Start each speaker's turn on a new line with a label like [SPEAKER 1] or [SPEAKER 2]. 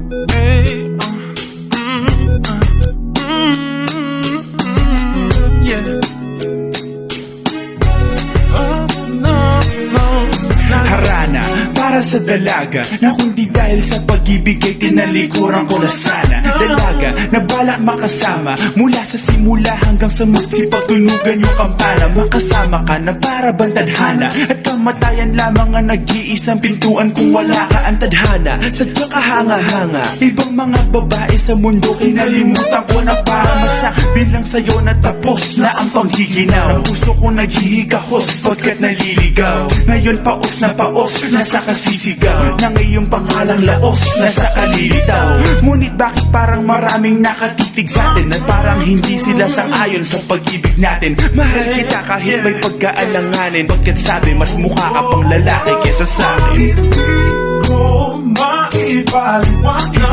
[SPEAKER 1] Hey, yeah. Oh, no, no.
[SPEAKER 2] Harana para sa dalaga na kundi dahil sa pag-ibig ay tinalikuran ko na sana. Dalaga na balak makasama mula sa simula hanggang sa magsipagtunugan yung kampana. Makasama ka na para bang tadhana at kamatayan lamang ang nag-iisang pintuan kung wala ka ang tadhana. Sadyang kahanga-hanga ibang mga babae sa mundo kinalimutan ko na para masabi lang sa'yo na tapos na ang panghiginaw. Ang puso ko naghihikahos pagkat naliligaw. Ngayon paos na nasa kasisigaw ng iyong pangalang laos nasa kalilitaw. Ngunit bakit parang maraming nakatitig sa atin at parang hindi sila sang-ayon sa pag-ibig natin. Mahal kita kahit may pagkaalanganin, pagkat sabi mas mukha ka pang lalaki kesa sa akin.
[SPEAKER 1] Hindi ko maipaliwanag.